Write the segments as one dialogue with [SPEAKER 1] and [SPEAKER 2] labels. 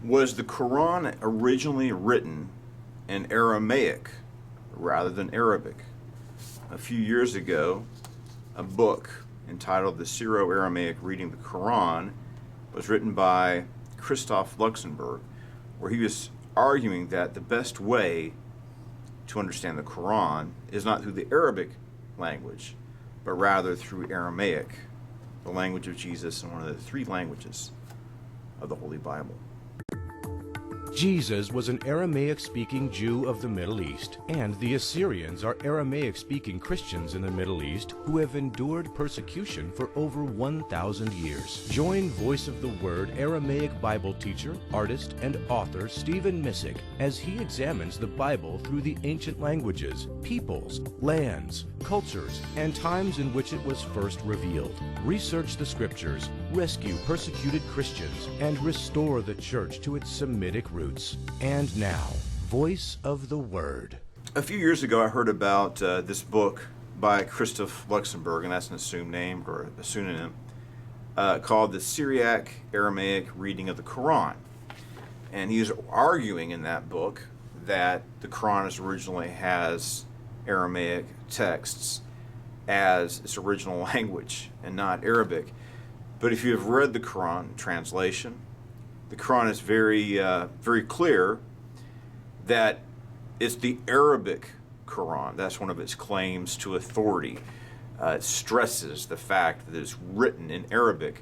[SPEAKER 1] Was the Quran originally written in Aramaic rather than Arabic? A few years ago, a book entitled The Syro-Aramaic Reading of the Quran was written by Christoph Luxemburg, where he was arguing that the best way to understand the Quran is not through the Arabic language, but rather through Aramaic, the language of Jesus and one of the three languages of the Holy Bible.
[SPEAKER 2] Jesus was an Aramaic-speaking Jew of the Middle East, and the Assyrians are Aramaic-speaking Christians in the Middle East who have endured persecution for over 1,000 years. Join Voice of the Word Aramaic Bible teacher, artist, and author Stephen Missick as he examines the Bible through the ancient languages, peoples, lands, cultures, and times in which it was first revealed. Research the Scriptures, rescue persecuted Christians, and restore the Church to its Semitic roots. And now, Voice of the Word.
[SPEAKER 1] A few years ago, I heard about this book by Christoph Luxemburg, and that's an assumed name or a pseudonym, called The Syriac-Aramaic Reading of the Quran. And he's arguing in that book that the Quran originally has Aramaic texts as its original language and not Arabic. But if you have read the Quran translation, the Quran is very clear that it's the Arabic Quran. That's one of its claims to authority. It stresses the fact that it's written in Arabic.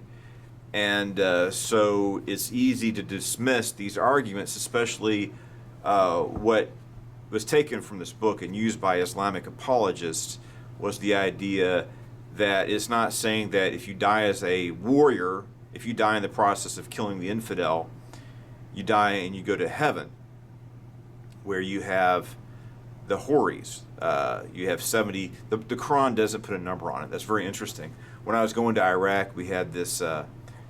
[SPEAKER 1] And so it's easy to dismiss these arguments, especially what was taken from this book and used by Islamic apologists was the idea that it's not saying that if you die as a warrior, if you die in the process of killing the infidel, you die and you go to heaven, where you have the Houris. You have 70. The Quran doesn't put a number on it. That's very interesting. When I was going to Iraq, we had this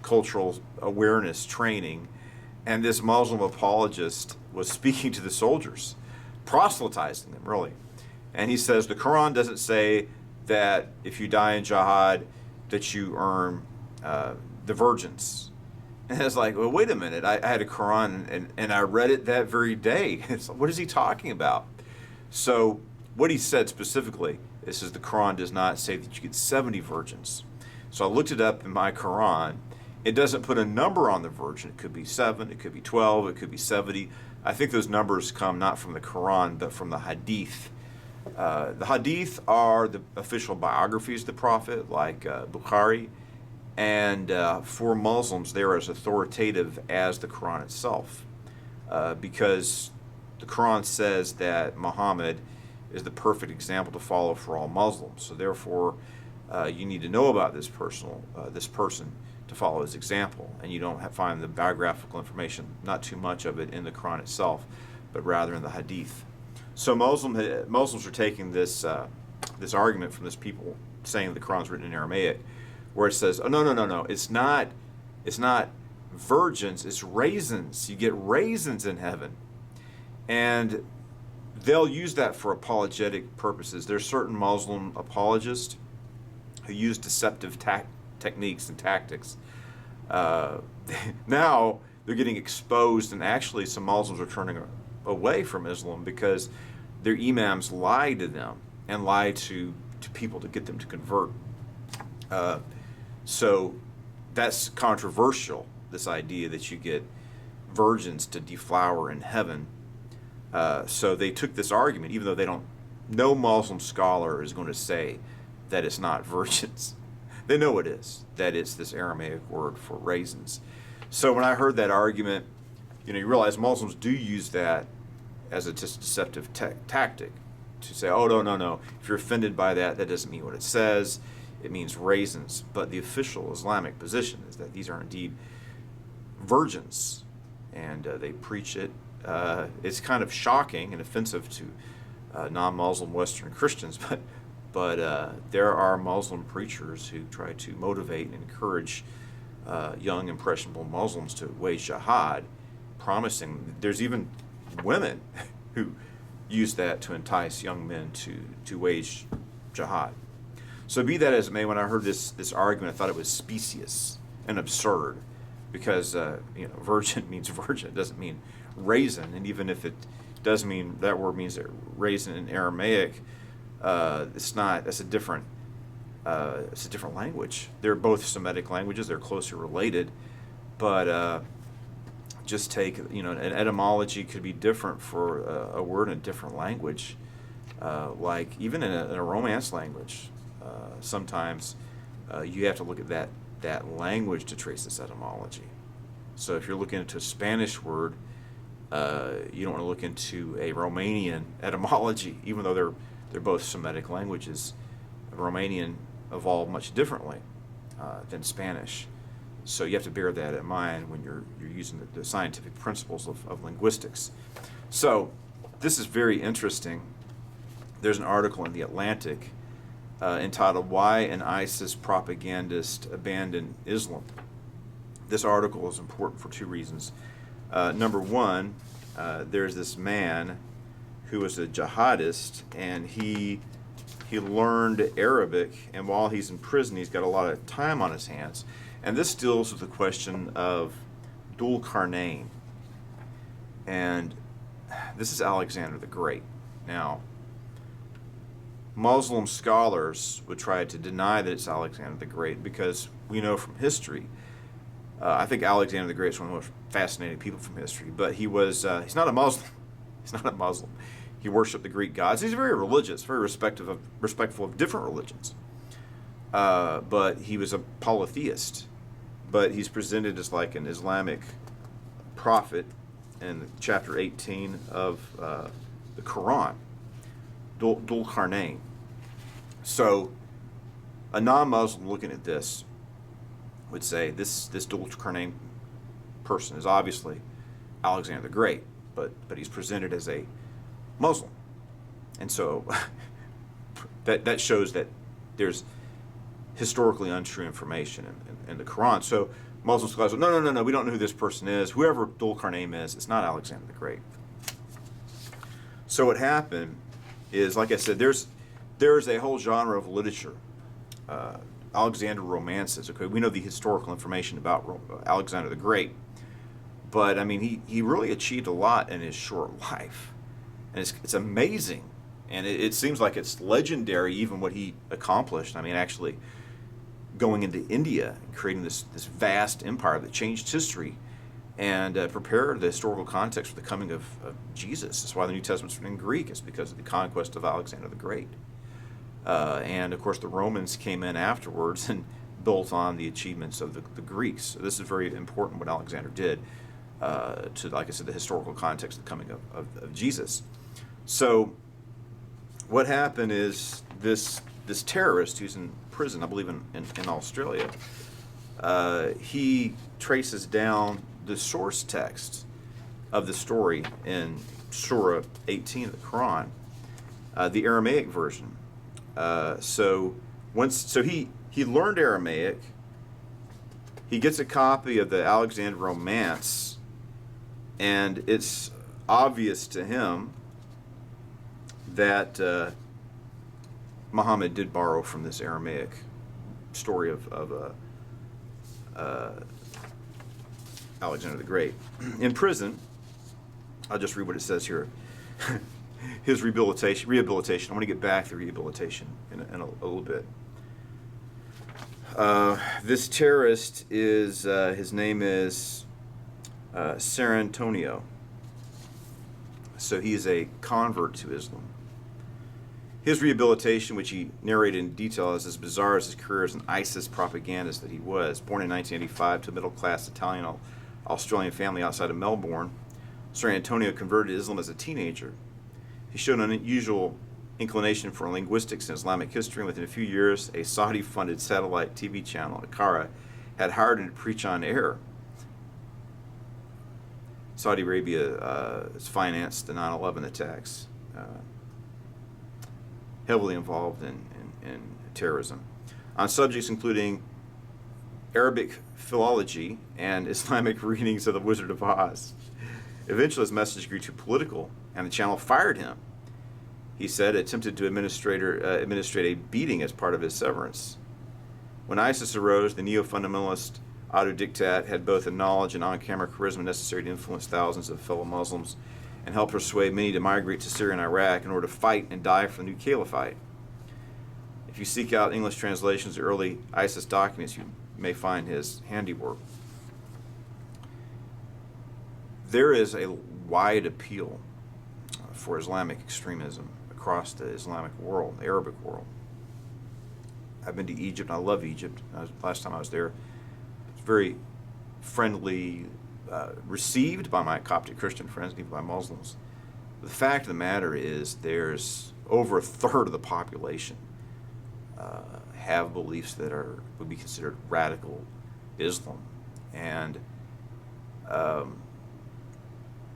[SPEAKER 1] cultural awareness training, and this Muslim apologist was speaking to the soldiers, proselytizing them, really. And he says the Quran doesn't say that if you die in jihad that you earn the virgins. And it's like, well, wait a minute. I had a Quran and I read it that very day. It's like, what is he talking about? So what he said specifically is the Quran does not say that you get 70 virgins. So I looked it up in my Quran. It doesn't put a number on the virgin. It could be 7, it could be 12, it could be 70. I think those numbers come not from the Quran, but from the Hadith. The Hadith are the official biographies of the Prophet, like Bukhari. And for Muslims, they're as authoritative as the Quran itself, because the Quran says that Muhammad is the perfect example to follow for all Muslims. So therefore, you need to know about this person to follow his example, and you don't find the biographical information, not too much of it in the Quran itself, but rather in the Hadith. So Muslims are taking this argument from this people saying the Quran's written in Aramaic, where it says, oh, no, it's not virgins, it's raisins. You get raisins in heaven. And they'll use that for apologetic purposes. There's certain Muslim apologists who use deceptive techniques and tactics. Now they're getting exposed, and actually some Muslims are turning away from Islam because their imams lie to them and lie to people to get them to convert. So that's controversial, this idea that you get virgins to deflower in heaven. So they took this argument, even though no Muslim scholar is going to say that it's not virgins. They know it is, that it's this Aramaic word for raisins. So when I heard that argument, you realize Muslims do use that as a just deceptive tactic to say, oh, no, if you're offended by that, that doesn't mean what it says. It means raisins. But the official Islamic position is that these are indeed virgins, and they preach it. It's kind of shocking and offensive to non-Muslim Western Christians, but there are Muslim preachers who try to motivate and encourage young, impressionable Muslims to wage jihad, promising. There's even women who use that to entice young men to wage jihad. So be that as it may, when I heard this argument, I thought it was specious and absurd. because virgin means virgin. It doesn't mean raisin, and even if it does mean, that word means raisin in Aramaic, it's not. That's a different. It's a different language. They're both Semitic languages. They're closely related, but just take, an etymology could be different for a word in a different language. Like even in a Romance language, sometimes you have to look at that language to trace this etymology. So if you're looking into a Spanish word, you don't want to look into a Romanian etymology, even though they're both Semitic languages. Romanian evolved much differently than Spanish. So you have to bear that in mind when you're using the scientific principles of linguistics. So this is very interesting. There's an article in The Atlantic entitled "Why an ISIS Propagandist Abandoned Islam." This article is important for two reasons. Number one, there's this man who was a jihadist, and he learned Arabic, and while he's in prison, he's got a lot of time on his hands. And this deals with the question of Dhul Qarnayn. And this is Alexander the Great. Now, Muslim scholars would try to deny that it's Alexander the Great because we know from history, I think Alexander the Great is one of the most fascinating people from history, but he's not a Muslim. He's not a Muslim. He worshiped the Greek gods. He's very religious, very respectful of different religions. But he was a polytheist. But he's presented as like an Islamic prophet in chapter 18 of the Koran, Dhul Qarnayn. So a non-Muslim looking at this would say this Dhul Qarnayn person is obviously Alexander the Great, but he's presented as a Muslim. And so that shows that there's historically untrue information in the Quran. So Muslim scholars go, no, we don't know who this person is. Whoever Dhul Qarnayn is, it's not Alexander the Great. So what happened is, like I said, there's a whole genre of literature, Alexander romances. Okay, we know the historical information about Alexander the Great, but I mean, he really achieved a lot in his short life, and it's amazing, and it seems like it's legendary, even what he accomplished. I mean, actually going into India and creating this vast empire that changed history and prepared the historical context for the coming of Jesus. That's why the New Testament's written in Greek. It's because of the conquest of Alexander the Great. And of course the Romans came in afterwards and built on the achievements of the Greeks. So this is very important what Alexander did to, like I said, the historical context of the coming of Jesus. So what happened is this terrorist who's in prison, I believe in Australia, he traces down the source text of the story in Surah 18 of the Quran, the Aramaic version. So he learned Aramaic. He gets a copy of the Alexander Romance, and it's obvious to him that Muhammad did borrow from this Aramaic story of Alexander the Great. In prison, I'll just read what it says here. His rehabilitation. I want to get back to rehabilitation in a little bit. This terrorist is, his name is Ser Antonio. So he is a convert to Islam. His rehabilitation, which he narrated in detail, is as bizarre as his career as an ISIS propagandist that he was. Born in 1985 to a middle-class Italian-Australian family outside of Melbourne, Ser Antonio converted to Islam as a teenager. He showed an unusual inclination for linguistics and Islamic history, and within a few years, a Saudi-funded satellite TV channel, Akara, had hired him to preach on air. Saudi Arabia has financed the 9/11 attacks, heavily involved in terrorism, on subjects including Arabic philology and Islamic readings of the Wizard of Oz. Eventually, his message grew too political, and the channel fired him. He said attempted to administrate a beating as part of his severance. When ISIS arose, the neo-fundamentalist autodidact, had both the knowledge and on-camera charisma necessary to influence thousands of fellow Muslims and help persuade many to migrate to Syria and Iraq in order to fight and die for the new caliphate. If you seek out English translations of early ISIS documents, you may find his handiwork. There is a wide appeal for Islamic extremism across the Islamic world, the Arabic world. I've been to Egypt, and I love Egypt. Last time I was there, it was very friendly, received by my Coptic Christian friends, even by Muslims. The fact of the matter is there's over a third of the population have beliefs that would be considered radical Islam. And the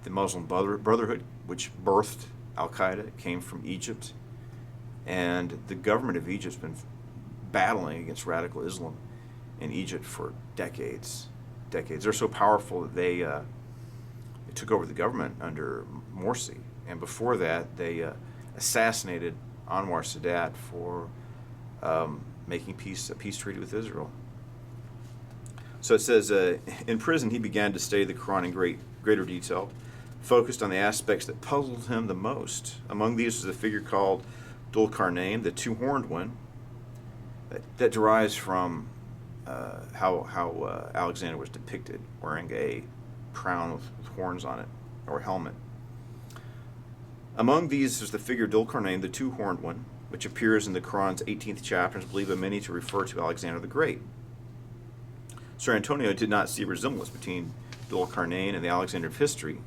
[SPEAKER 1] Muslim Brotherhood, which birthed Al-Qaeda, came from Egypt. And the government of Egypt's been battling against radical Islam in Egypt for decades. They're so powerful that they took over the government under Morsi. And before that, they assassinated Anwar Sadat for making a peace treaty with Israel. So it says, in prison he began to study the Quran in greater detail, focused on the aspects that puzzled him the most. Among these was a figure called Dhul Qarnayn, the two-horned one, that derives from how Alexander was depicted wearing a crown with horns on it, or helmet. Among these is the figure Dhul Qarnayn, the two-horned one, which appears in the Quran's 18th chapter and is believed by many to refer to Alexander the Great. Sir Antonio did not see a resemblance between Dhul Qarnayn and the Alexander of history,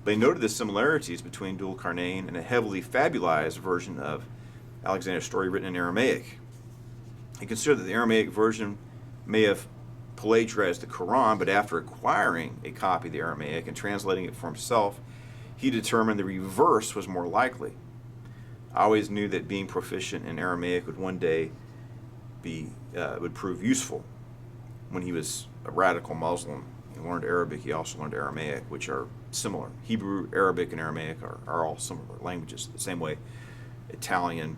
[SPEAKER 1] but he noted the similarities between Dhul Qarnayn and a heavily fabulized version of Alexander's story written in Aramaic. He considered that the Aramaic version may have plagiarized the Quran, but after acquiring a copy of the Aramaic and translating it for himself, he determined the reverse was more likely. I always knew that being proficient in Aramaic would one day would prove useful. When he was a radical Muslim, he learned Arabic, he also learned Aramaic, which are similar. Hebrew, Arabic, and Aramaic are all similar languages, the same way Italian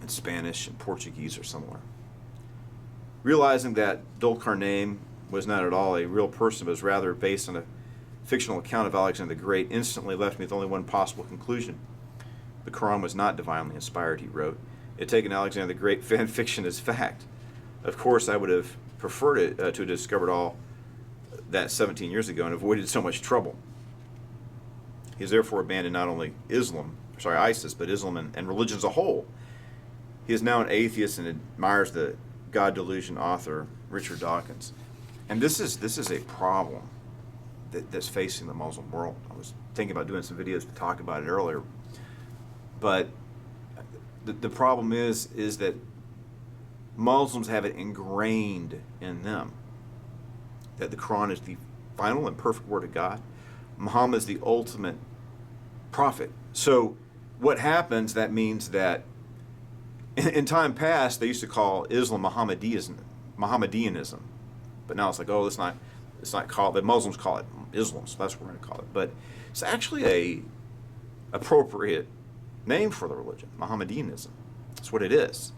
[SPEAKER 1] and Spanish and Portuguese are similar. Realizing that Dhul Qarnayn was not at all a real person, but was rather based on a fictional account of Alexander the Great, instantly left me with only one possible conclusion. The Quran was not divinely inspired, he wrote. It had taken Alexander the Great fan fiction as fact. Of course, I would have preferred it to have discovered all that 17 years ago and avoided so much trouble. He has therefore abandoned not only ISIS, but Islam and religion as a whole. He is now an atheist and admires the God delusion author Richard Dawkins. And this is a problem that's facing the Muslim world. I was thinking about doing some videos to talk about it earlier. But the problem is that Muslims have it ingrained in them that the Quran is the final and perfect word of God. Muhammad is the ultimate prophet. So what happens, that means that in time past, they used to call Islam Mohammedanism. But now it's like, it's not called, the Muslims call it Islam, so that's what we're going to call it. But it's actually a appropriate name for the religion, Mohammedanism. That's what it is.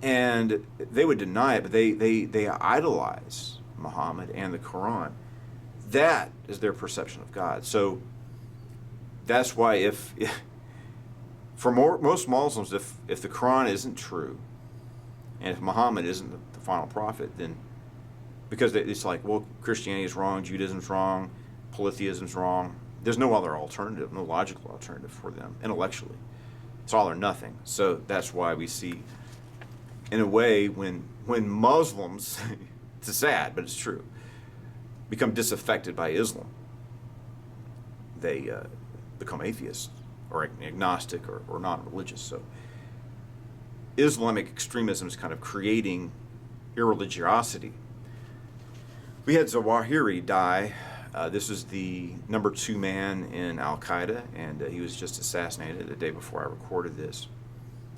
[SPEAKER 1] And they would deny it, but they idolize Muhammad and the Quran. That is their perception of God. So that's why for most Muslims, if the Quran isn't true, and if Muhammad isn't the final prophet, then because it's like, well, Christianity is wrong, Judaism is wrong, polytheism is wrong. There's no other alternative, no logical alternative for them intellectually. It's all or nothing. So that's why we see, in a way, when Muslims, it's sad, but it's true, become disaffected by Islam, they become atheists or agnostic or non-religious. So Islamic extremism is kind of creating irreligiosity. We had Zawahiri die. This is the number 2 man in Al-Qaeda, and he was just assassinated the day before I recorded this.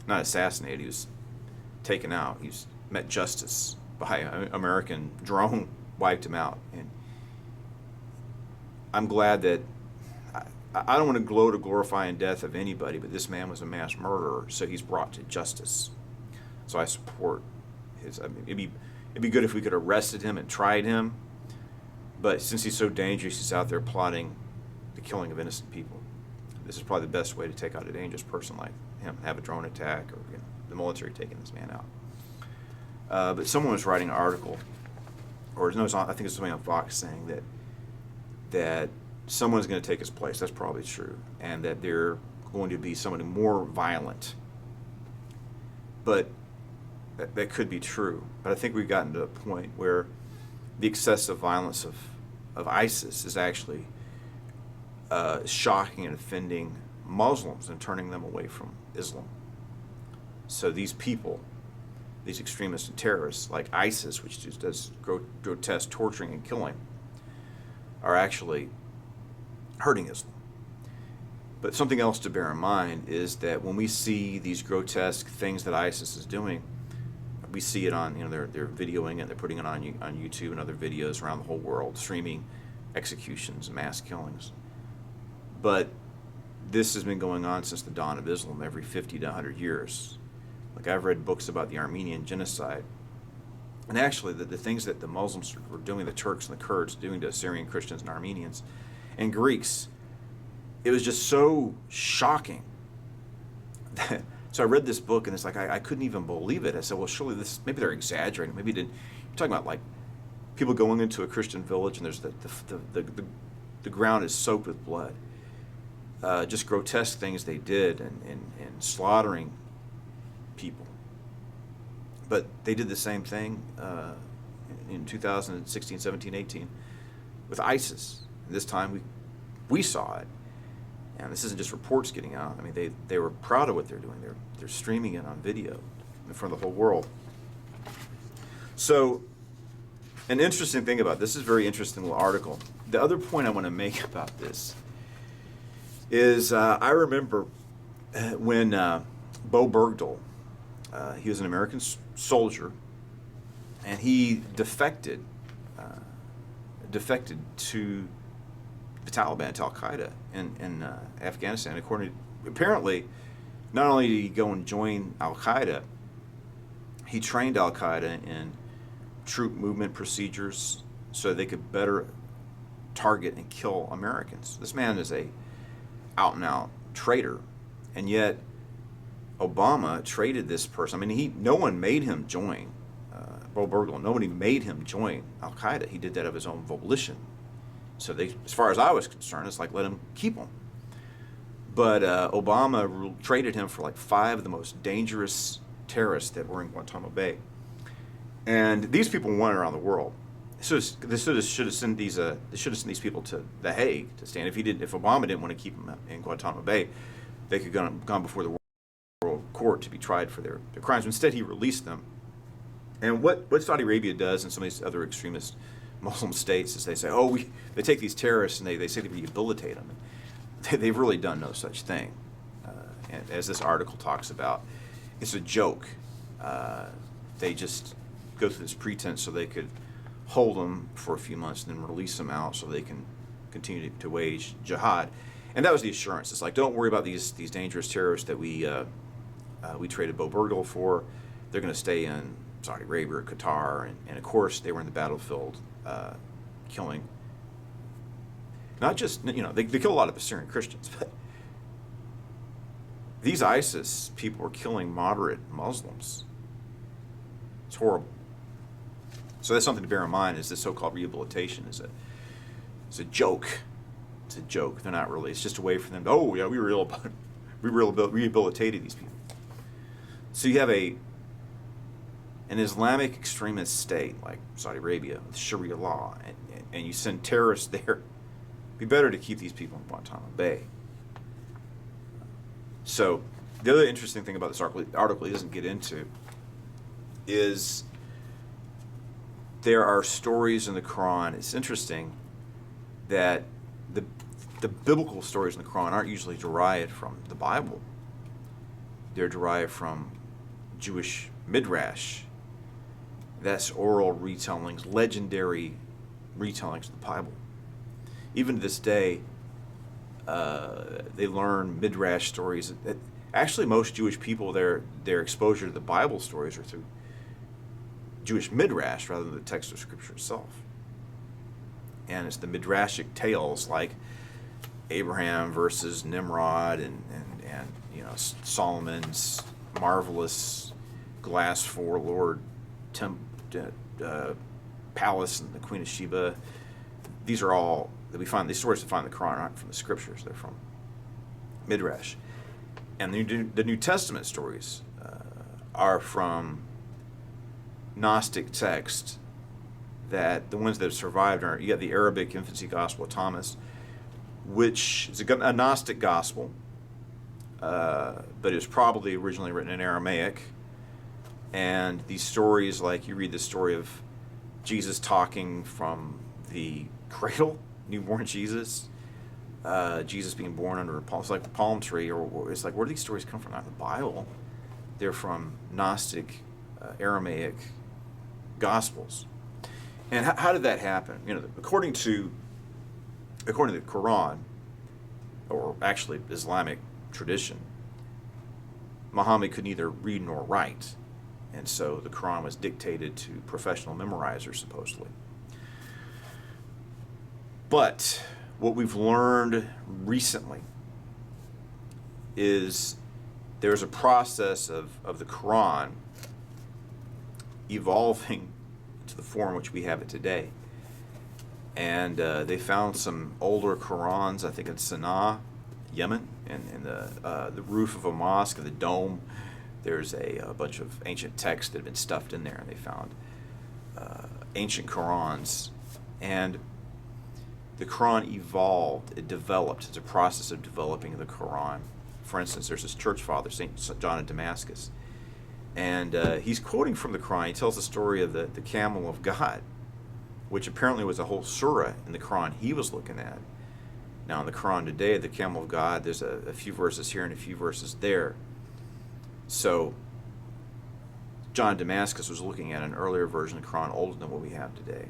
[SPEAKER 1] Not assassinated, he was taken out. He's met justice by an American drone, wiped him out. And I'm glad that, I don't want to gloat or glorify in death of anybody, but this man was a mass murderer, so he's brought to justice. So I support his, It'd be good if we could have arrested him and tried him, but since he's so dangerous, he's out there plotting the killing of innocent people. This is probably the best way to take out a dangerous person like him, have a drone attack, or the military taking this man out. But someone was writing an article, or no, I think it's something on Fox saying that someone's going to take his place. That's probably true, and that they're going to be somebody more violent. But that could be true. But I think we've gotten to a point where the excessive violence of ISIS is actually shocking and offending Muslims and turning them away from Islam. So these people, these extremists and terrorists like ISIS, which just does grotesque torturing and killing, are actually hurting Islam. But something else to bear in mind is that when we see these grotesque things that ISIS is doing, we see it on, they're videoing it, they're putting it on YouTube and other videos around the whole world, streaming executions, mass killings. But this has been going on since the dawn of Islam, every 50 to 100 years. Like, I've read books about the Armenian genocide. And actually, the things that the Muslims were doing, the Turks and the Kurds, doing to Syrian Christians and Armenians and Greeks, it was just so shocking. So I read this book, and it's like, I couldn't even believe it. I said, well, surely maybe they're exaggerating. Maybe you're talking about, like, people going into a Christian village, and there's the ground is soaked with blood. Just grotesque things they did, and slaughtering people. But they did the same thing in 2016, 17, 18 with ISIS. And this time we saw it. And this isn't just reports getting out. I mean, they were proud of what they're doing. They're streaming it on video in front of the whole world. So, an interesting thing about this is a very interesting little article. The other point I want to make about this is I remember when Bo Bergdahl, he was an American soldier, and he defected to the Taliban, to Al-Qaeda in Afghanistan. Apparently, not only did he go and join Al-Qaeda, he trained Al-Qaeda in troop movement procedures so they could better target and kill Americans. This man is a out-and-out traitor, and yet Obama traded this person. I mean, no one made him join Bo Bergdahl. Nobody made him join Al-Qaeda. He did that of his own volition. So as far as I was concerned, it's like, let him keep him. But Obama traded him for like 5 of the most dangerous terrorists that were in Guantanamo Bay. And these people went around the world. They should have sent these people to The Hague to stand. If Obama didn't want to keep them in Guantanamo Bay, they could have gone before the World Court to be tried for their crimes. Instead, he released them. And what Saudi Arabia does and some of these other extremist Muslim states is they say, they take these terrorists and they say they rehabilitate them. They've really done no such thing. And as this article talks about, it's a joke. They just go through this pretense so they could hold them for a few months and then release them out so they can continue to wage jihad. And that was the assurance. It's like, don't worry about these dangerous terrorists that we traded Bo Bergdahl for. They're going to stay in Saudi Arabia or Qatar. And of course, they were in the battlefield killing. Not just, they kill a lot of Syrian Christians, but these ISIS people are killing moderate Muslims. It's horrible. So that's something to bear in mind, is this so-called rehabilitation is a joke. It's a joke. They're not really. It's just a way for them to, we rehabilitated these people. So you have an Islamic extremist state like Saudi Arabia with Sharia law, and you send terrorists there. It'd be better to keep these people in Guantanamo Bay. So the other interesting thing about this article he doesn't get into is there are stories in the Quran. It's interesting that the biblical stories in the Quran aren't usually derived from the Bible. They're derived from Jewish midrash. That's oral retellings, legendary retellings of the Bible. Even to this day, they learn midrash stories. Actually, most Jewish people, their exposure to the Bible stories are through Jewish midrash rather than the text of Scripture itself. And it's the midrashic tales like Abraham versus Nimrod and Solomon's marvelous glass four-lord palace and the Queen of Sheba. These are all that we find. These stories we find in the Quran aren't from the Scriptures; they're from midrash. And the New Testament stories are from Gnostic texts. That the ones that have survived are, you got the Arabic infancy gospel of Thomas, which is a Gnostic gospel, but it was probably originally written in Aramaic. And these stories, like you read the story of Jesus talking from the cradle, newborn Jesus, Jesus being born under a palm, it's like the palm tree, or it's like, where do these stories come from? Not in the Bible. They're from Gnostic, Aramaic gospels. And how did that happen? According to the Quran, or actually Islamic tradition, Muhammad could neither read nor write, and so the Quran was dictated to professional memorizers, supposedly. But what we've learned recently is there's a process of the Quran evolving to the form which we have it today. And they found some older Qurans, I think in Sana'a, Yemen, and in the roof of a mosque, in the dome, there's a bunch of ancient texts that have been stuffed in there, and they found ancient Qurans. And the Quran evolved, it developed. It's a process of developing the Quran. For instance, there's this church father, St. John of Damascus, and he's quoting from the Quran. He tells the story of the camel of God, which apparently was a whole surah in the Quran he was looking at. Now in the Quran today, the camel of God, there's a few verses here and a few verses there. So John of Damascus was looking at an earlier version of the Quran, older than what we have today.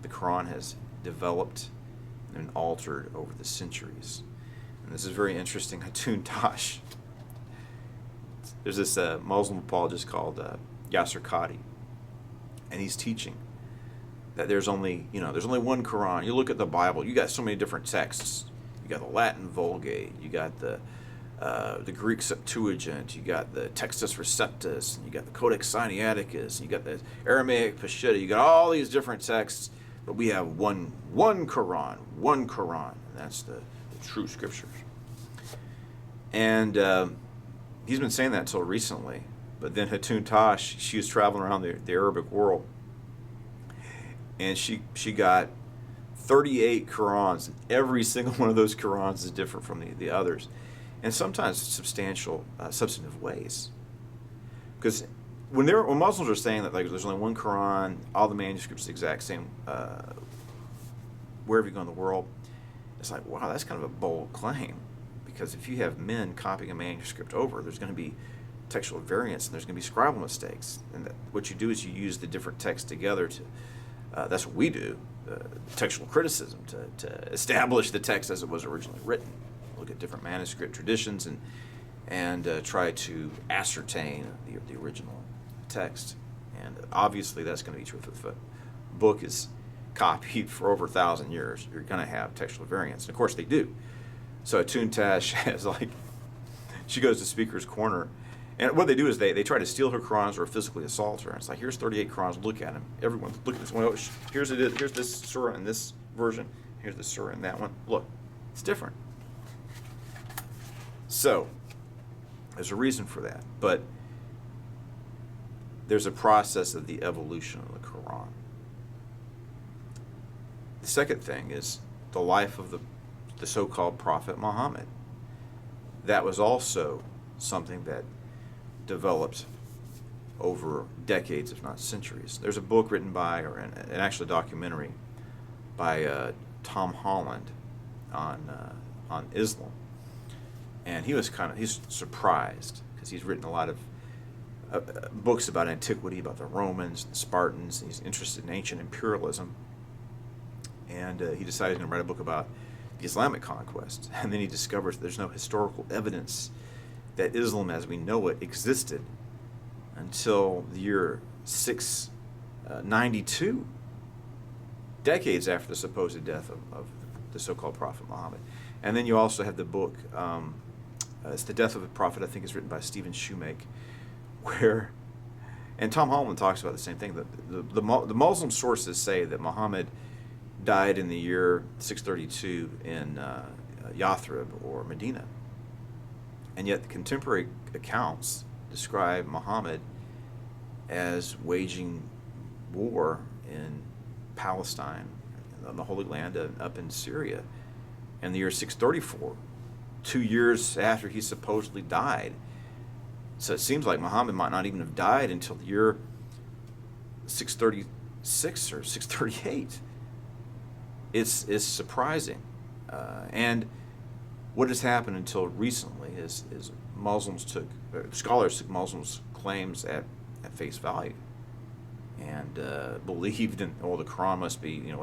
[SPEAKER 1] The Quran has developed and altered over the centuries. And this is very interesting. Hatun Tash. There's this Muslim apologist called Yasser Qadi, and he's teaching that there's only one Quran. You look at the Bible, you got so many different texts. You got the Latin Vulgate, you got the Greek Septuagint, you got the Textus Receptus, and you got the Codex Sinaiticus, and you got the Aramaic Peshitta. You got all these different texts, but we have one Quran, and that's the true scriptures. And he's been saying that until recently. But then Hatun Tash, she was traveling around the Arabic world, and she got 38 Qurans, and every single one of those Qurans is different from the others, and sometimes substantial, substantive ways. Because when Muslims are saying that, like, there's only one Quran, all the manuscripts are the exact same, wherever you go in the world, it's like, wow, that's kind of a bold claim. Because if you have men copying a manuscript over, there's going to be textual variance and there's going to be scribal mistakes. And what you do is you use the different texts together to, that's what we do, textual criticism, to establish the text as it was originally written. Look at different manuscript traditions and try to ascertain the original text. And obviously that's going to be true if the book is copied for over 1,000 years. You're going to have textual variance. And of course they do. So Hatun Tash has, like, she goes to Speaker's Corner, and what they do is they try to steal her Qurans or physically assault her. And it's like, here's 38 Qurans, look at them. Everyone, look at this one. Oh, here's this surah in this version. Here's the surah in that one. Look, it's different. So there's a reason for that, but there's a process of the evolution of the Quran. The second thing is the life of the so-called Prophet Muhammad. That was also something that developed over decades, if not centuries. There's a book written by, or an actual documentary by Tom Holland on Islam, and he's surprised because he's written a lot of books about antiquity, about the Romans, the Spartans, and he's interested in ancient imperialism, and he decided to write a book about the Islamic conquest. And then he discovers there's no historical evidence that Islam as we know it existed until the year 6 92, decades after the supposed death of the so-called Prophet Muhammad. And then you also have the book, it's The Death of a Prophet, I think it's written by Stephen Shoemake, where, and Tom Holland talks about the same thing, the Muslim sources say that Muhammad died in the year 632 in Yathrib or Medina. And yet the contemporary accounts describe Muhammad as waging war in Palestine, on the Holy Land, up in Syria, in the year 634, 2 years after he supposedly died. So it seems like Muhammad might not even have died until the year 636 or 638. It's surprising. And what has happened until recently is scholars took Muslims' claims at face value and believed in, the Quran must be,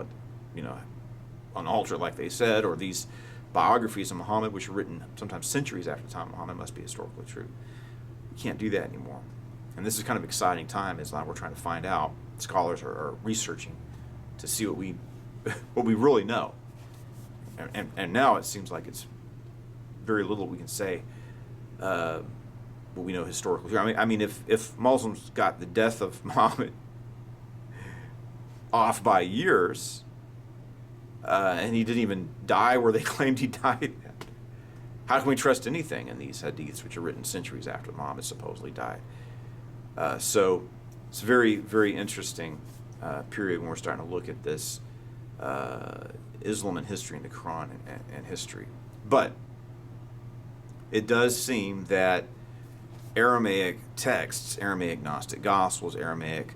[SPEAKER 1] unaltered like they said, or these biographies of Muhammad, which were written sometimes centuries after the time of Muhammad, must be historically true. You can't do that anymore. And this is kind of exciting time, is now we're trying to find out. Scholars are researching to see what we what we really know. And now it seems like it's very little we can say what we know historically. I mean, if Muslims got the death of Muhammad off by years, and he didn't even die where they claimed he died at, how can we trust anything in these hadiths, which are written centuries after Muhammad supposedly died? So it's a very, very interesting period when we're starting to look at this Islam and history and the Quran and history. But it does seem that Aramaic texts, Aramaic Gnostic Gospels, Aramaic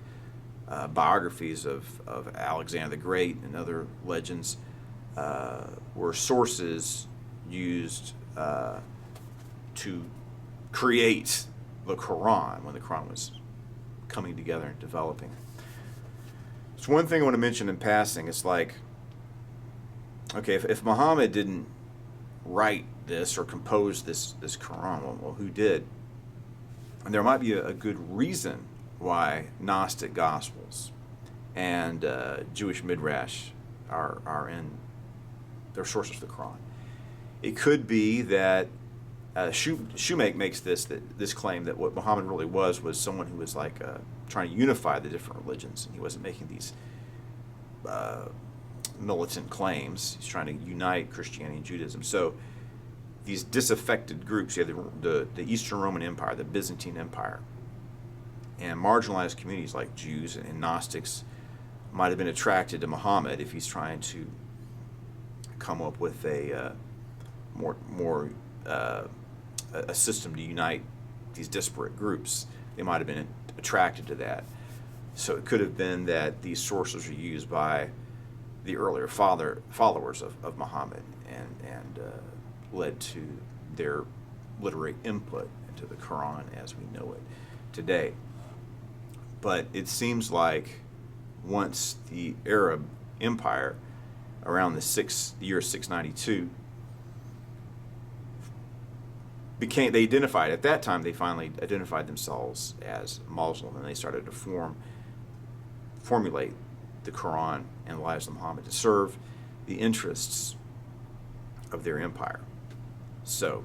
[SPEAKER 1] biographies of Alexander the Great and other legends were sources used to create the Quran when the Quran was coming together and developing. So one thing I want to mention in passing is like, okay, if Muhammad didn't write this or compose this Quran, well, who did? And there might be a good reason why Gnostic Gospels and Jewish Midrash are in their sources for the Quran. It could be that Shoemake makes this claim that what Muhammad really was someone who was like trying to unify the different religions, and he wasn't making these militant claims. He's trying to unite Christianity and Judaism. So these disaffected groups, you have the Eastern Roman Empire, the Byzantine Empire, and marginalized communities like Jews and Gnostics might have been attracted to Muhammad if he's trying to come up with a a system to unite these disparate groups. They might have been attracted to that. So it could have been that these sources were used by the earlier followers of Muhammad and led to their literary input into the Quran as we know it today. But it seems like once the Arab Empire, around the year 692, they identified, at that time they finally identified themselves as Muslim, and they started to formulate the Quran and the lives of Muhammad to serve the interests of their empire. So,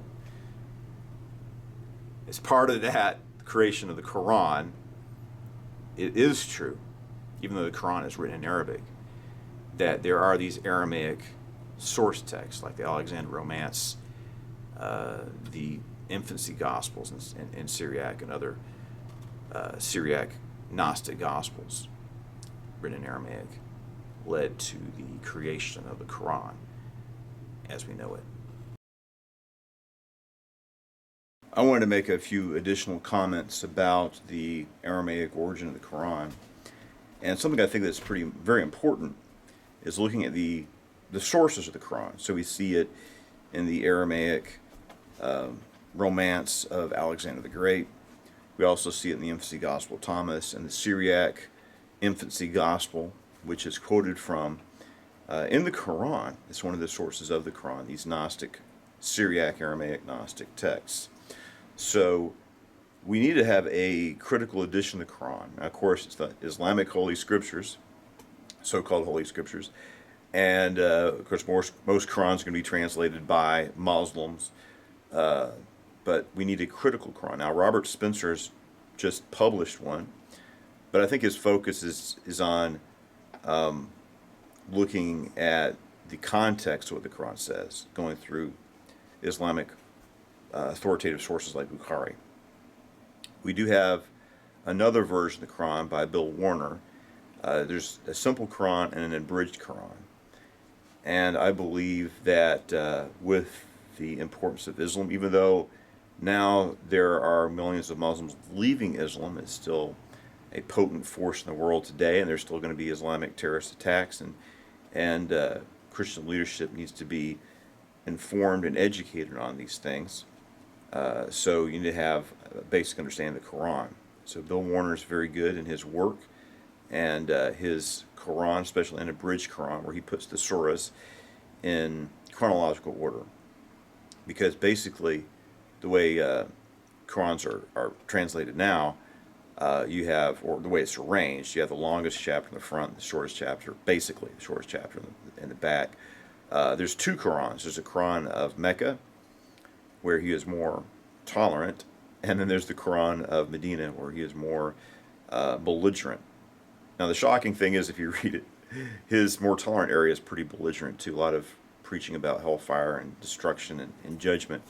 [SPEAKER 1] as part of that creation of the Quran, it is true, even though the Quran is written in Arabic, that there are these Aramaic source texts, like the Alexander Romance, the Infancy Gospels in Syriac, and other Syriac Gnostic Gospels written in Aramaic, led to the creation of the Quran as we know it. I wanted to make a few additional comments about the Aramaic origin of the Quran. And something I think that's very important is looking at the sources of the Quran. So we see it in the Aramaic Romance of Alexander the Great. We also see it in the Infancy Gospel of Thomas and the Syriac Infancy Gospel, which is quoted from in the Quran. It's one of the sources of the Quran, these Gnostic, Syriac, Aramaic Gnostic texts. So we need to have a critical edition of the Quran. Now, of course, it's the Islamic Holy Scriptures, so-called Holy Scriptures, and of course, most Qurans are going to be translated by Muslims, but we need a critical Quran. Now, Robert Spencer's just published one, but I think his focus is on looking at the context of what the Quran says, going through Islamic authoritative sources like Bukhari. We do have another version of the Quran by Bill Warner. There's a simple Quran and an abridged Quran. And I believe that with the importance of Islam, even though now there are millions of Muslims leaving Islam, it's still a potent force in the world today, and there's still going to be Islamic terrorist attacks, and Christian leadership needs to be informed and educated on these things. So you need to have a basic understanding of the Quran. So Bill Warner is very good in his work, and his Quran, especially an abridged Quran, where he puts the surahs in chronological order. Because basically, the way Qurans are translated now, you have, or the way it's arranged, you have the longest chapter in the front, the shortest chapter, basically the shortest chapter in the back. There's two Qurans. There's a Quran of Mecca, where he is more tolerant, and then there's the Quran of Medina, where he is more belligerent. Now, the shocking thing is, if you read it, his more tolerant area is pretty belligerent too. A lot of preaching about hellfire and destruction and judgment.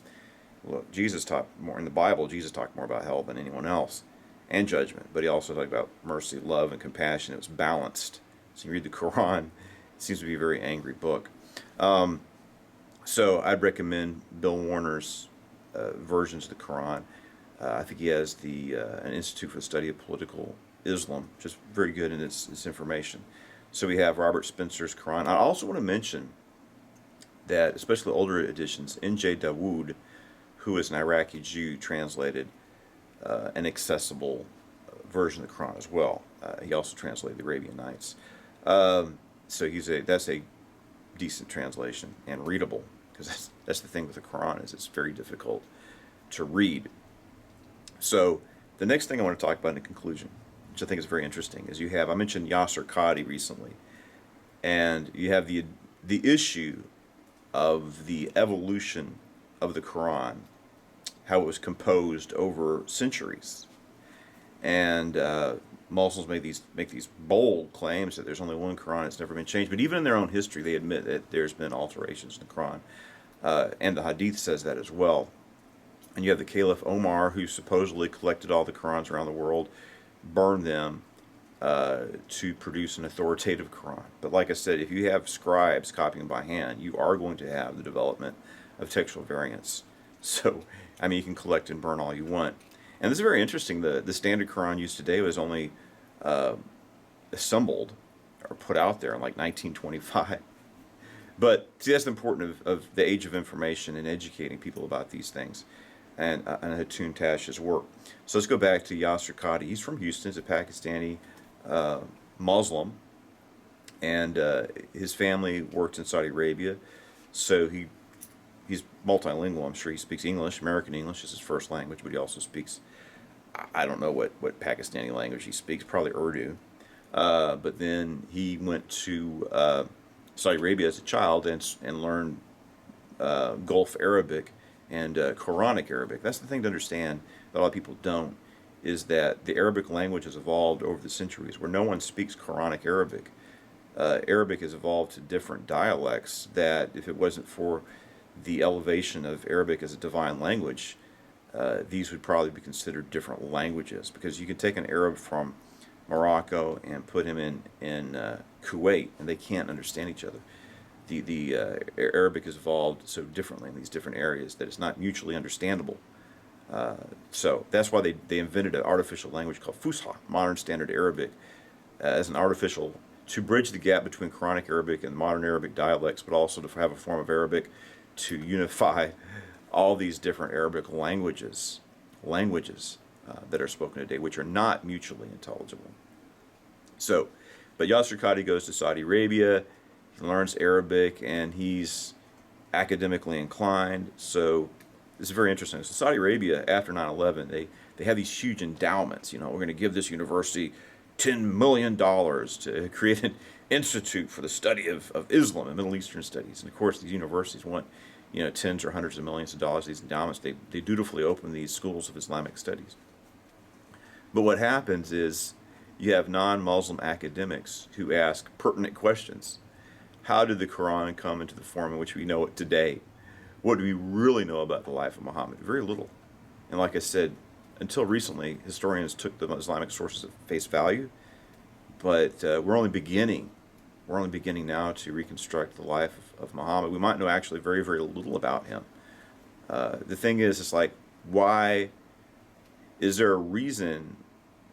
[SPEAKER 1] Look, Jesus talked more in the Bible. Jesus talked more about hell than anyone else, and judgment. But he also talked about mercy, love, and compassion. It was balanced. So you read the Quran, it seems to be a very angry book. So I'd recommend Bill Warner's versions of the Quran. I think he has an Institute for the Study of Political Islam, just very good in its information. So we have Robert Spencer's Quran. I also want to mention that, especially older editions, N.J. Dawood, who is an Iraqi Jew, translated an accessible version of the Quran as well. He also translated the Arabian Nights. So that's a decent translation and readable, because that's the thing with the Quran, is it's very difficult to read. So the next thing I want to talk about in conclusion, which I think is very interesting, is I mentioned Yasser Qadi recently, and you have the issue of the evolution of the Quran, how it was composed over centuries, and Muslims make these bold claims that there's only one Quran, it's never been changed. But even in their own history, they admit that there's been alterations in the Quran, and the Hadith says that as well. And you have the Caliph Omar, who supposedly collected all the Qurans around the world, burned them to produce an authoritative Quran. But like I said, if you have scribes copying by hand, you are going to have the development of textual variants. So, I mean, you can collect and burn all you want. And this is very interesting. The standard Quran used today was only assembled or put out there in like 1925. But see, that's important of the age of information and educating people about these things, and Hatun Tash's work. So let's go back to Yasser Qadi. He's from Houston. He's a Pakistani Muslim, and his family worked in Saudi Arabia. So he's multilingual. I'm sure he speaks English. American English is his first language, but he also speaks, I don't know what Pakistani language he speaks, probably Urdu. But then he went to Saudi Arabia as a child and learned Gulf Arabic and Quranic Arabic. That's the thing to understand that a lot of people don't, is that the Arabic language has evolved over the centuries, where no one speaks Quranic Arabic. Arabic has evolved to different dialects that, if it wasn't for the elevation of Arabic as a divine language, these would probably be considered different languages, because you can take an Arab from Morocco and put him in Kuwait, and they can't understand each other. The Arabic has evolved so differently in these different areas that it's not mutually understandable. So that's why they invented an artificial language called Fusha, Modern Standard Arabic, as an artificial, to bridge the gap between Quranic Arabic and modern Arabic dialects, but also to have a form of Arabic to unify all these different Arabic languages that are spoken today, which are not mutually intelligible. So, but Yasser Qadi goes to Saudi Arabia, he learns Arabic, and he's academically inclined, so this is very interesting. So Saudi Arabia, after 9/11, they have these huge endowments. We're going to give this university $10 million to create an institute for the study of Islam and Middle Eastern studies. And of course, these universities want, tens or hundreds of millions of dollars, these endowments. They dutifully open these schools of Islamic studies. But what happens is you have non-Muslim academics who ask pertinent questions. How did the Quran come into the form in which we know it today? What do we really know about the life of Muhammad? Very little. And like I said, until recently, historians took the Islamic sources at face value, but we're only beginning now to reconstruct the life of Muhammad. We might know actually very, very little about him. The thing is, it's like, why is there a reason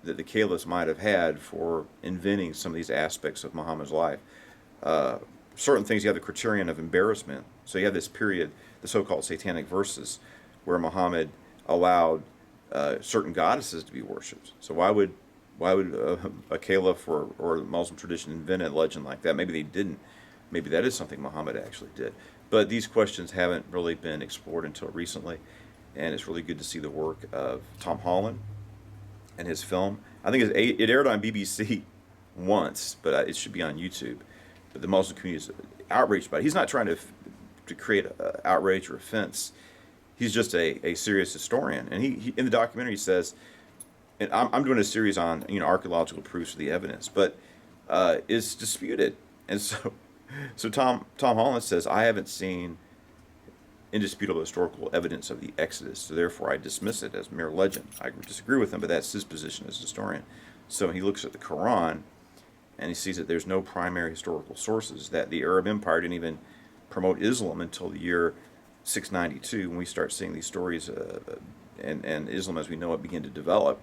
[SPEAKER 1] that the caliphs might have had for inventing some of these aspects of Muhammad's life? Certain things, you have the criterion of embarrassment. So you have this period, the so-called satanic verses, where Muhammad allowed certain goddesses to be worshipped. So why would a caliph or the Muslim tradition invent a legend like that? Maybe they didn't. Maybe that is something Muhammad actually did. But these questions haven't really been explored until recently, and it's really good to see the work of Tom Holland and his film. I think it aired on BBC once, but it should be on YouTube. But the Muslim community is outraged by it. He's not trying to create outrage or offense. He's just a serious historian, and he in the documentary he says, and I'm doing a series on archaeological proofs of the evidence, but it's disputed, and so Tom Holland says, I haven't seen indisputable historical evidence of the Exodus, so therefore I dismiss it as mere legend. I disagree with him, but that's his position as a historian. So he looks at the Quran, and he sees that there's no primary historical sources, that the Arab Empire didn't even promote Islam until the year 692, when we start seeing these stories and Islam as we know it begin to develop.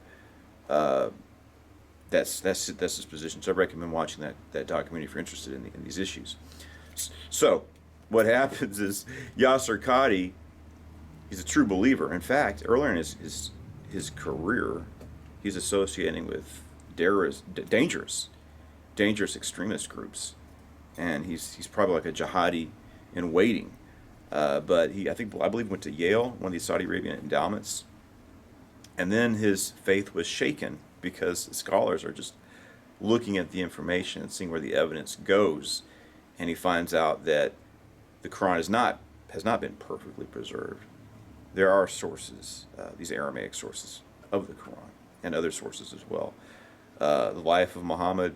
[SPEAKER 1] That's his position. So I recommend watching that documentary if you're interested in these issues. So what happens is Yasser Qadi, he's a true believer. In fact, earlier in his career, he's associating with dangerous extremist groups, and he's probably like a jihadi in waiting. But I believe went to Yale, one of these Saudi Arabian endowments, and then his faith was shaken because scholars are just looking at the information and seeing where the evidence goes, and he finds out that the Quran has not been perfectly preserved. There are sources, these Aramaic sources of the Quran, and other sources as well. The life of Muhammad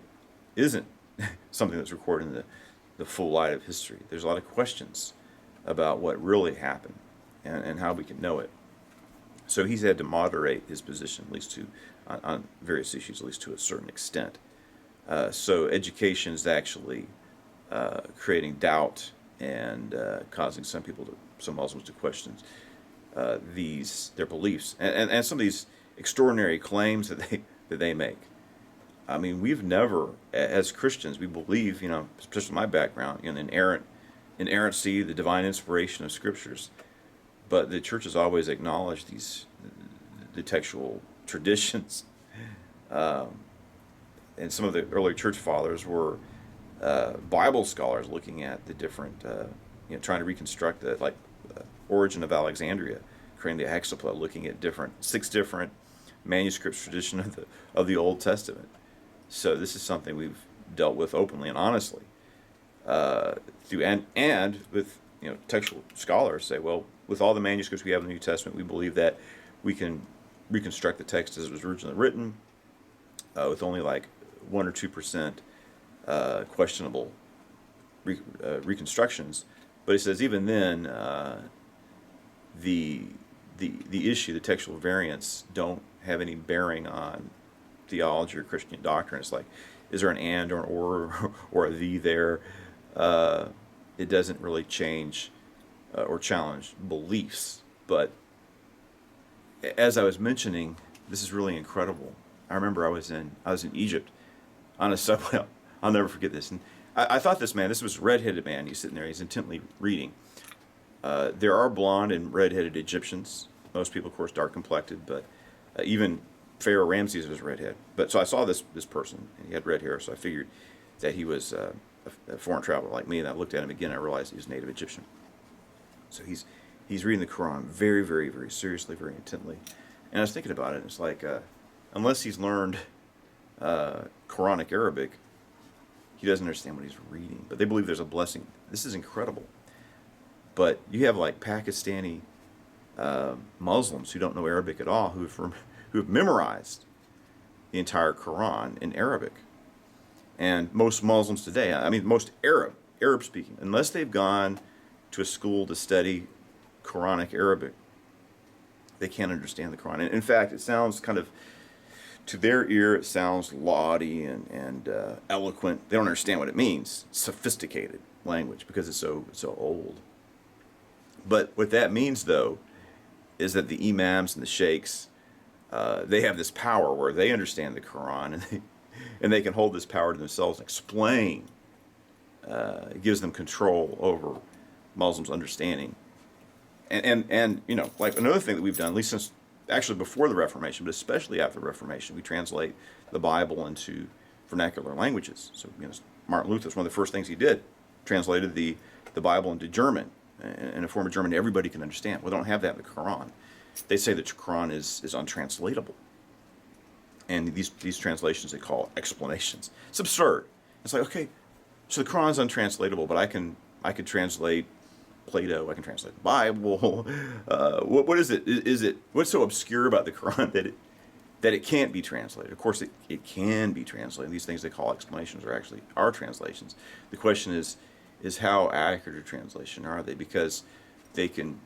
[SPEAKER 1] isn't something that's recorded in the full light of history. There's a lot of questions about what really happened and how we can know it. So he's had to moderate his position, at least on various issues, at least to a certain extent. So education is actually creating doubt and causing some Muslims to question their beliefs and some of these extraordinary claims that they make. I mean, we've never, as Christians, we believe, especially my background, in inerrancy, the divine inspiration of scriptures. But the church has always acknowledged the textual traditions. And some of the early church fathers were Bible scholars looking at the different, trying to reconstruct Origin of Alexandria, creating the hexapla, looking at 6 different manuscripts tradition of the Old Testament. So this is something we've dealt with openly and honestly. And with textual scholars say, well, with all the manuscripts we have in the New Testament, we believe that we can reconstruct the text as it was originally written, with only 1 or 2% questionable reconstructions. But he says even then, the issue, the textual variants, don't have any bearing on theology or Christian doctrine. It's like, is there an and or an or a the there? It doesn't really change or challenge beliefs. But as I was mentioning, this is really incredible. I remember I was in Egypt on a subway. I'll never forget this. And I thought this was a red-headed man. He's sitting there. He's intently reading. There are blonde and red-headed Egyptians. Most people, of course, dark-complected, but even Pharaoh Ramses was redhead. But so I saw this person, and he had red hair, so I figured that he was a foreign traveler like me, and I looked at him again, and I realized he was native Egyptian. So he's he's reading the Quran very, very, very seriously, very intently. And I was thinking about it. It's like, unless he's learned Quranic Arabic, he doesn't understand what he's reading. But they believe there's a blessing. This is incredible. But you have like Pakistani Muslims who don't know Arabic at all, who have memorized the entire Quran in Arabic. And most Muslims today, I mean, most Arab speaking, unless they've gone to a school to study Quranic Arabic, they can't understand the Quran. And in fact, it sounds kind of, to their ear, it sounds laudy and eloquent. They don't understand what it means. Sophisticated language because it's so old. But what that means, though, is that the imams and the sheikhs, they have this power where they understand the Quran and they can hold this power to themselves and explain. It gives them control over Muslims' understanding. And you know, like another thing that we've done, at least since actually before the Reformation, but especially after the Reformation, we translate the Bible into vernacular languages. So, you know, Martin Luther, one of the first things he did, translated the Bible into German, in a form of German everybody can understand. We don't have that in the Quran. They say that the Quran is untranslatable. And these translations they call explanations. It's absurd. It's like, okay, so the Quran's untranslatable, but I can translate Plato, I can translate the Bible. What is it? What's so obscure about the Quran that it can't be translated? Of course, it can be translated. These things they call explanations are translations. The question is how accurate a translation are they? Because they can.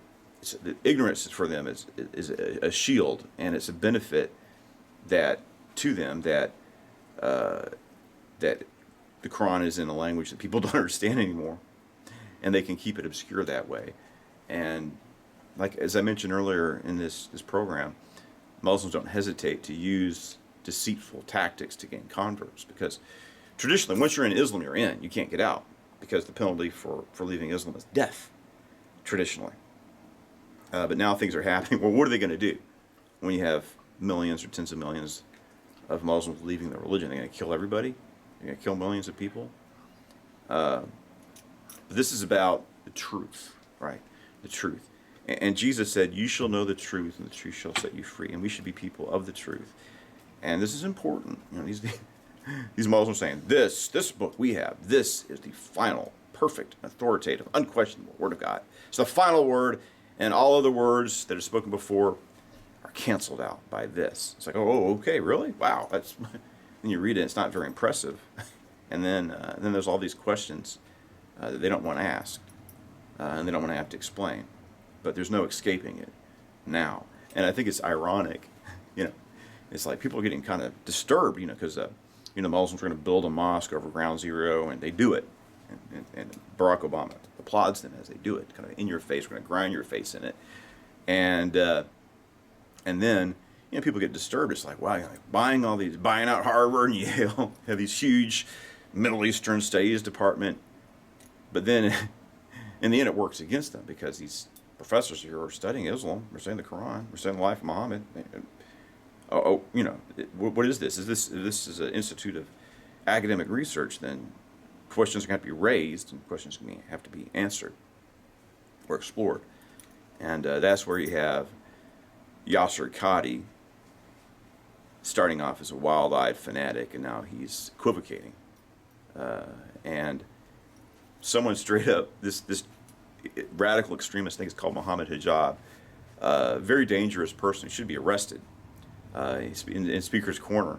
[SPEAKER 1] The ignorance for them is a shield, and it's a benefit to them that the Quran is in a language that people don't understand anymore, and they can keep it obscure that way. And like as I mentioned earlier in this program, Muslims don't hesitate to use deceitful tactics to gain converts, because traditionally once you're in Islam, you're in. You can't get out, because the penalty for leaving Islam is death, traditionally. But now things are happening. Well, what are they going to do when you have millions or tens of millions of Muslims leaving their religion? They're going to kill everybody? They're going to kill millions of people? But this is about the truth, right? The truth. And Jesus said, you shall know the truth, and the truth shall set you free. And we should be people of the truth. And this is important. You know, these Muslims saying, this book we have, this is the final, perfect, authoritative, unquestionable Word of God. It's the final word, and all other words that are spoken before are canceled out by this. It's like, oh, okay, really? Wow. That's. When you read it, it's not very impressive. And then there's all these questions that they don't want to ask, and they don't want to have to explain. But there's no escaping it now. And I think it's ironic, you know. It's like people are getting kind of disturbed, you know, because Muslims are going to build a mosque over Ground Zero, and they do it. And Barack Obama applauds them as they do it, kind of in your face. We're going to grind your face in it. And then, you know, people get disturbed. It's like, wow, you're like buying out Harvard and Yale, have these huge Middle Eastern studies department. But then, in the end, it works against them, because these professors here are studying Islam, we're studying the Quran, we're studying the life of Muhammad. You know, what is this? If this is an institute of academic research, then questions are going to have to be raised, and questions are going to have to be answered or explored. And that's where you have Yasser Qadi starting off as a wild-eyed fanatic, and now he's equivocating. And someone straight up, this radical extremist thing is called Muhammad Hijab, very dangerous person. He should be arrested. He's in Speaker's Corner,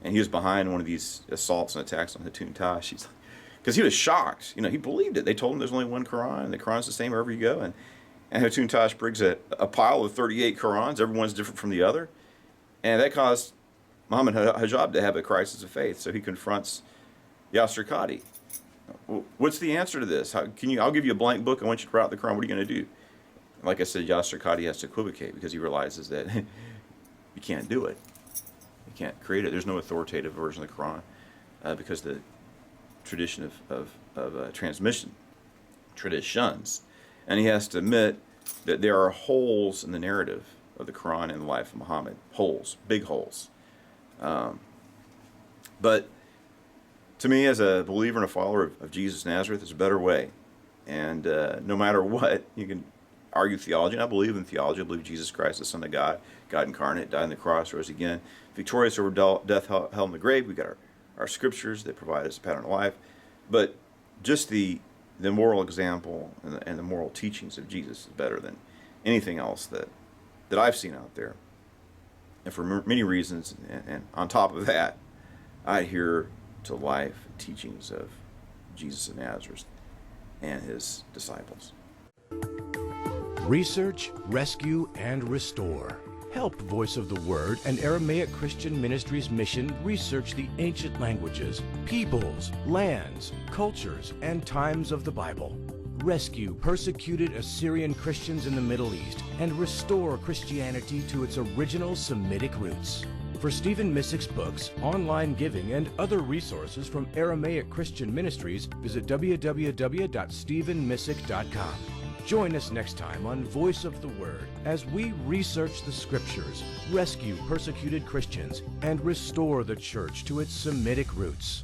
[SPEAKER 1] and he was behind one of these assaults and attacks on Hatun Tash. Because he was shocked. You know, he believed it. They told him there's only one Quran, and the Quran's the same wherever you go. And Hatun Tash brings a pile of 38 Qurans. Everyone's different from the other. And that caused Muhammad Hijab to have a crisis of faith. So he confronts Yasser Qadi. Well, what's the answer to this? I'll give you a blank book. I want you to write out the Quran. What are you going to do? And like I said, Yasser Qadi has to equivocate, because he realizes that you can't do it. You can't create it. There's no authoritative version of the Quran, because the tradition of transmission, traditions, and he has to admit that there are holes in the narrative of the Quran and the life of Muhammad. Holes, big holes. But to me, as a believer and a follower of Jesus of Nazareth, there's a better way. And no matter what, you can argue theology, and I believe in theology. I believe Jesus Christ, the Son of God, God incarnate, died on the cross, rose again, victorious over death, hell, and the grave. We've got our scriptures that provide us a pattern of life. But just the moral example and the moral teachings of Jesus is better than anything else that I've seen out there. And for many reasons, and on top of that, I adhere to life and teachings of Jesus of Nazareth and his disciples.
[SPEAKER 2] Research, rescue, and restore. Help Voice of the Word and Aramaic Christian Ministries mission research the ancient languages, peoples, lands, cultures, and times of the Bible. Rescue persecuted Assyrian Christians in the Middle East and restore Christianity to its original Semitic roots. For Stephen Missick's books, online giving, and other resources from Aramaic Christian Ministries, visit www.stephenmissick.com. Join us next time on Voice of the Word as we research the Scriptures, rescue persecuted Christians, and restore the Church to its Semitic roots.